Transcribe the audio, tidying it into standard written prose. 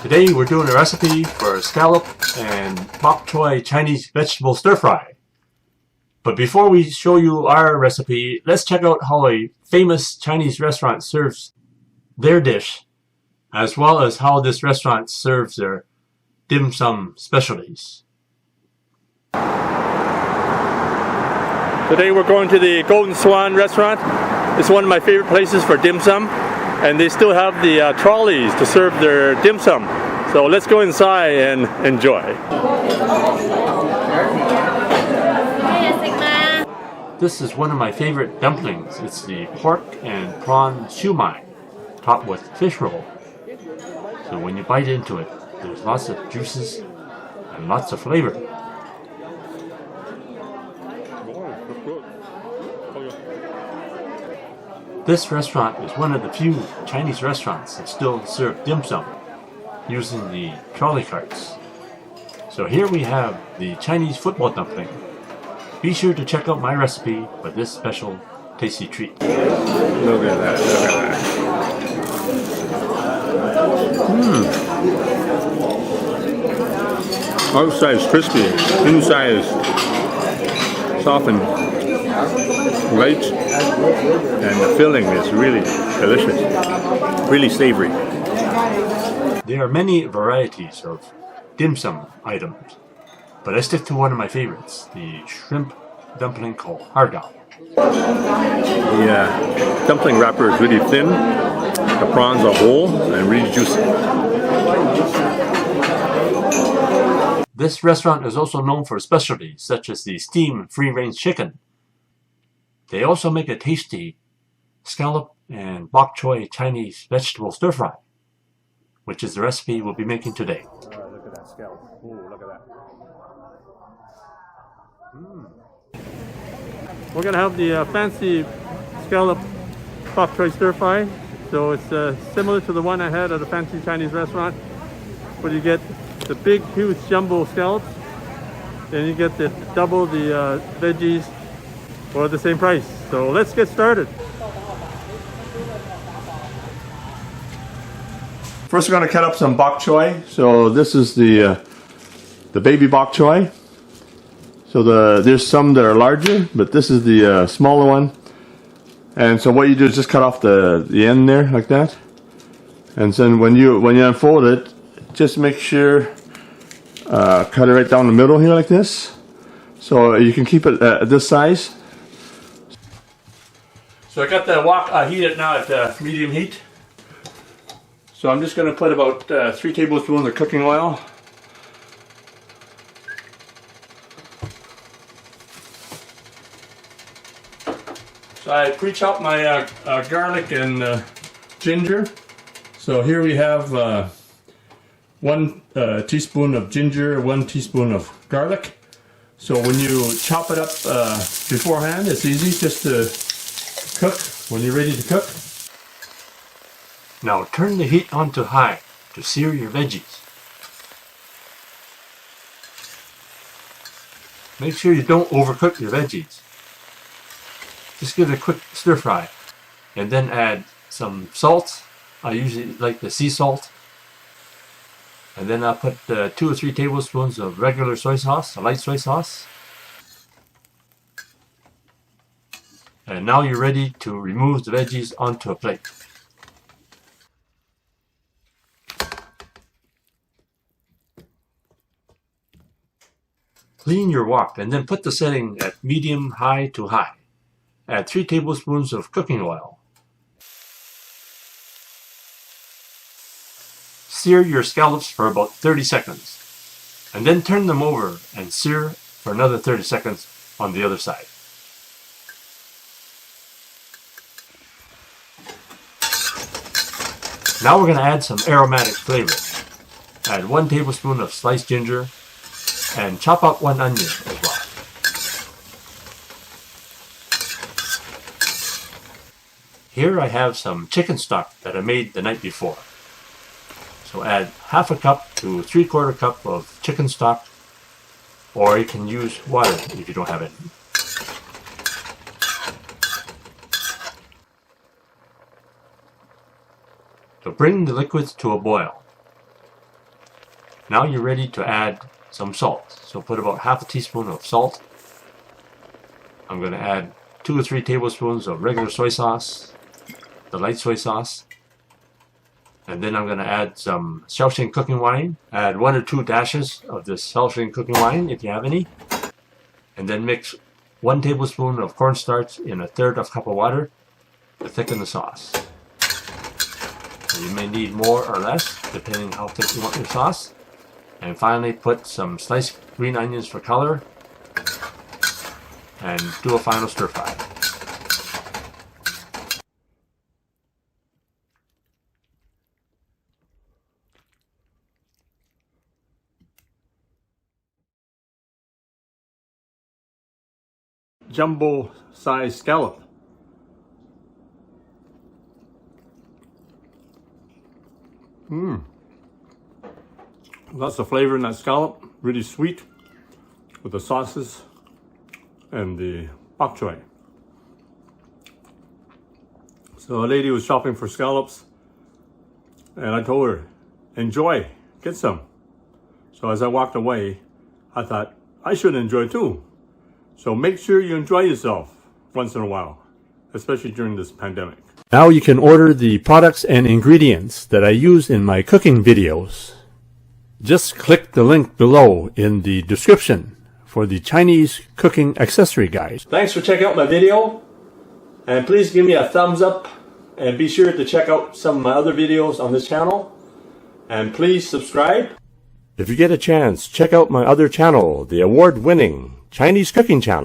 Today we're doing a recipe for scallop and bok choy Chinese vegetable stir fry. But before we show you our recipe, let's check out how a famous Chinese restaurant serves their dish, as well as how this restaurant serves their dim sum specialties. Today we're going to the Golden Swan restaurant. It's one of my favorite places for dim sum, and they still have the trolleys to serve their dim sum. So let's go inside and enjoy. This is one of my favorite dumplings. It's the pork and prawn siumai, topped with fish roll. So when you bite into it, there's lots of juices and lots of flavor. This restaurant is one of the few Chinese restaurants that still serve dim sum using the trolley carts. So here we have the Chinese football dumpling. Be sure to check out my recipe for this special tasty treat. Look at that, look at that. Outside is crispy, inside is soft and light, and the filling is really delicious, really savory. There are many varieties of dim sum items, but I stick to one of my favorites, the shrimp dumpling called hargao. The dumpling wrapper is really thin, the prawns are whole and really juicy. This restaurant is also known for specialties such as the steamed free-range chicken. They also make a tasty scallop and bok choy Chinese vegetable stir fry, which is the recipe we'll be making today. Look at that scallop. Ooh, look at that. We're going to have the fancy scallop bok choy stir fry. So it's similar to the one I had at a fancy Chinese restaurant, where you get the big, huge jumbo scallops, then you get double the veggies for the same price. So let's get started. First, we're going to cut up some bok choy. So this is the baby bok choy. So there's some that are larger, but this is the smaller one. And so what you do is just cut off the end there like that. And then when you unfold it, just make sure cut it right down the middle here like this. So you can keep it at this size. So I got the wok heated now at medium heat. So I'm just going to put about 3 tablespoons of cooking oil. So I pre-chopped my garlic and ginger. So here we have 1 teaspoon of ginger, 1 teaspoon of garlic. So when you chop it up beforehand, it's easy just to cook when you're ready to cook. Now turn the heat on to high to sear your veggies. Make sure you don't overcook your veggies. Just give it a quick stir fry and then add some salt. I usually like the sea salt. And then I'll put 2 or 3 tablespoons of regular soy sauce, a light soy sauce. And now you're ready to remove the veggies onto a plate. Clean your wok and then put the setting at medium high to high. Add 3 tablespoons of cooking oil. Sear your scallops for about 30 seconds. And then turn them over and sear for another 30 seconds on the other side. Now we're going to add some aromatic flavor. Add 1 tablespoon of sliced ginger and chop up 1 onion as well. Here I have some chicken stock that I made the night before. So add half a cup to 3/4 cup of chicken stock, or you can use water if you don't have it. So bring the liquids to a boil. Now you're ready to add some salt. So put about half a teaspoon of salt. I'm going to add 2 or 3 tablespoons of regular soy sauce, the light soy sauce. And then I'm going to add some Shaoxing cooking wine. Add 1 or 2 dashes of this Shaoxing cooking wine if you have any. And then mix 1 tablespoon of cornstarch in 1/3 cup of water to thicken the sauce. You may need more or less depending how thick you want your sauce. And finally put some sliced green onions for color and do a final stir fry. Jumbo size scallop. Lots of flavor in that scallop, really sweet with the sauces and the bok choy. So a lady was shopping for scallops and I told her, enjoy, get some. So as I walked away, I thought I should enjoy too. So make sure you enjoy yourself once in a while, especially during this pandemic. Now you can order the products and ingredients that I use in my cooking videos. Just click the link below in the description for the Chinese cooking accessory guide. Thanks for checking out my video, and please give me a thumbs up and be sure to check out some of my other videos on this channel, and please subscribe. If you get a chance, check out my other channel, the award-winning Chinese cooking channel.